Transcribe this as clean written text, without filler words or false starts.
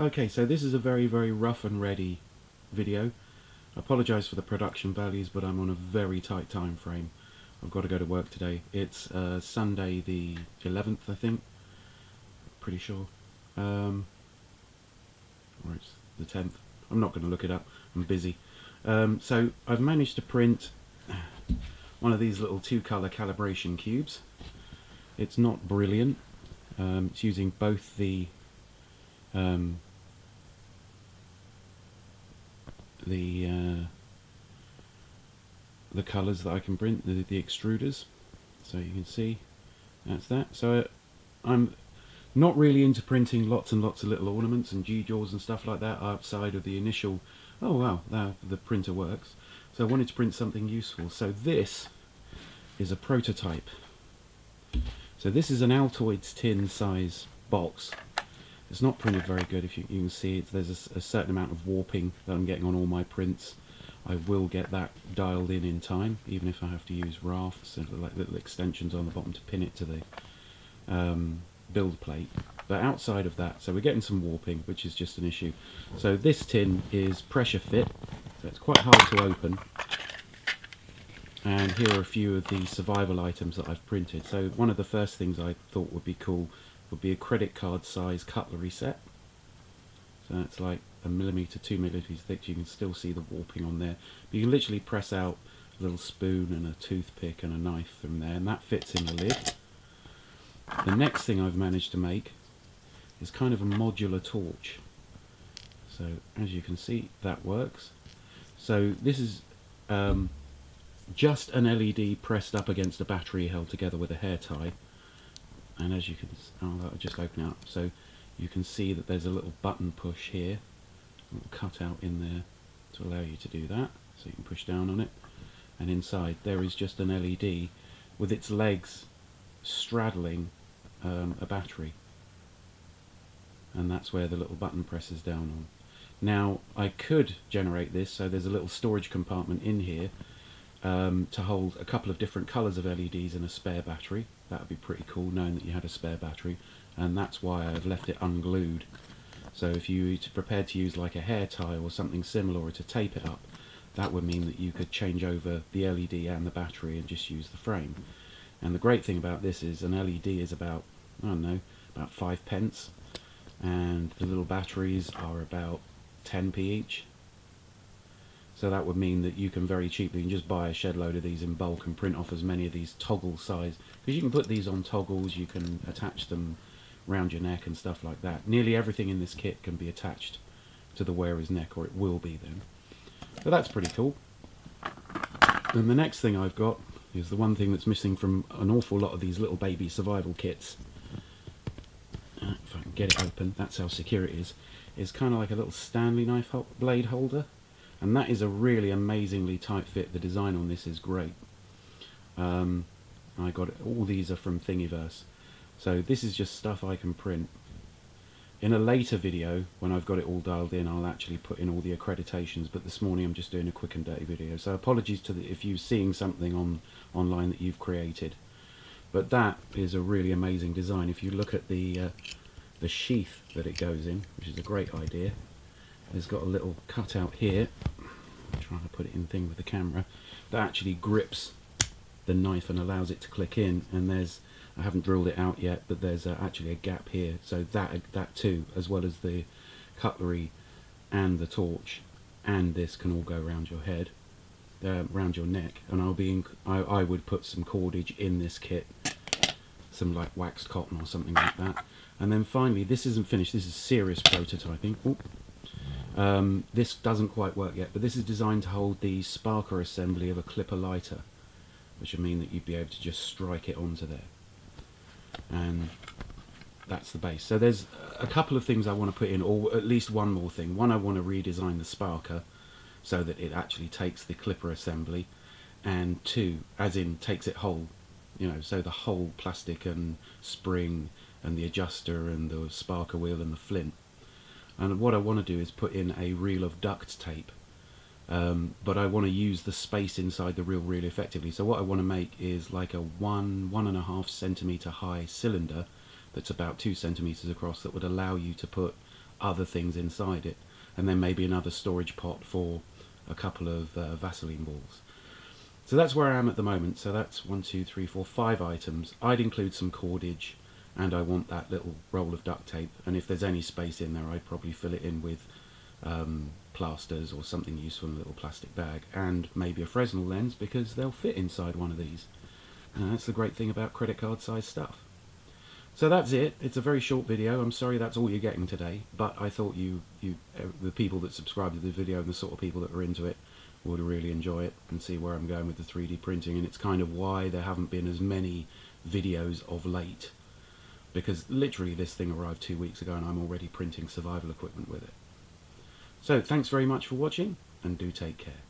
Okay, so this is a very, very rough and ready video. I apologise for the production values, but I'm on a very tight time frame. I've got to go to work today. It's Sunday the 11th, I think. Pretty sure. Or it's the 10th. I'm not going to look it up. I'm busy. So I've managed to print one of these little two-colour calibration cubes. It's not brilliant. It's using both the colours that I can print, the extruders. So you can see that's that. So I'm not really into printing lots and lots of little ornaments and gewgaws and stuff like that outside of the initial, oh wow, the printer works. So I wanted to print something useful. So this is a prototype. So this is an Altoids tin size box. It's not printed very good. If you can see it, there's a certain amount of warping that I'm getting on all my prints. I will get that dialed in time, even if I have to use rafts and like little extensions on the bottom to pin it to the build plate. But outside of that, so we're getting some warping, which is just an issue. So this tin is pressure fit, so it's quite hard to open. And here are a few of the survival items that I've printed. So one of the first things I thought would be cool would be a credit card size cutlery set. So that's like 1 millimeter, 2 millimeters thick. You can still see the warping on there. But you can literally press out a little spoon and a toothpick and a knife from there, and that fits in the lid. The next thing I've managed to make is kind of a modular torch. So as you can see, that works. So this is just an LED pressed up against a battery held together with a hair tie. And as you can, I'll just open it up. So you can see that there's a little button push here, a little cutout in there to allow you to do that. So you can push down on it. And inside there is just an LED with its legs straddling a battery. And that's where the little button presses down on. Now I could generate this, so there's a little storage compartment in here to hold a couple of different colours of LEDs and a spare battery. That would be pretty cool, knowing that you had a spare battery, and that's why I've left it unglued. So if you were prepared to use like a hair tie or something similar, or to tape it up, that would mean that you could change over the LED and the battery and just use the frame. And the great thing about this is an LED is about, I don't know, about 5p, and the little batteries are about 10p each. So that would mean that you can very cheaply, you can just buy a shed load of these in bulk and print off as many of these toggle size, because you can put these on toggles, you can attach them around your neck and stuff like that. Nearly everything in this kit can be attached to the wearer's neck, or it will be then. So that's pretty cool. And the next thing I've got is the one thing that's missing from an awful lot of these little baby survival kits. If I can get it open, that's how secure it is kind of like a little Stanley knife blade holder. And that is a really amazingly tight fit. The design on this is great. I got it. All these are from Thingiverse. So this is just stuff I can print. In a later video, when I've got it all dialed in, I'll actually put in all the accreditations. But this morning I'm just doing a quick and dirty video. So apologies to if you're seeing something online that you've created. But that is a really amazing design. If you look at the sheath that it goes in, which is a great idea. It's got a little cutout here, I'm trying to put it in thing with the camera, that actually grips the knife and allows it to click in, and there's, I haven't drilled it out yet, but there's actually a gap here, so that too, as well as the cutlery and the torch and this, can all go around your head, around your neck. And I would put some cordage in this kit, some like waxed cotton or something like that. And then finally, this isn't finished, this is serious prototyping. This doesn't quite work yet, but this is designed to hold the sparker assembly of a clipper lighter, which would mean that you'd be able to just strike it onto there. And that's the base. So there's a couple of things I want to put in, or at least one more thing. One, I want to redesign the sparker so that it actually takes the clipper assembly, and two, as in takes it whole, you know, so the whole plastic and spring and the adjuster and the sparker wheel and the flint. And what I want to do is put in a reel of duct tape, but I want to use the space inside the reel really effectively. So what I want to make is like a 1.5 centimeter high cylinder that's about 2 centimeters across, that would allow you to put other things inside it, and then maybe another storage pot for a couple of Vaseline balls. So that's where I am at the moment. So that's 1, 2, 3, 4, 5 items. I'd include some cordage, and I want that little roll of duct tape, and if there's any space in there I'd probably fill it in with plasters or something useful in a little plastic bag, and maybe a Fresnel lens because they'll fit inside one of these. And that's the great thing about credit card size stuff. So that's it. It's a very short video. I'm sorry that's all you're getting today, but I thought the people that subscribe to the video and the sort of people that are into it would really enjoy it and see where I'm going with the 3D printing, and it's kind of why there haven't been as many videos of late, because literally this thing arrived 2 weeks ago and I'm already printing survival equipment with it. So thanks very much for watching, and do take care.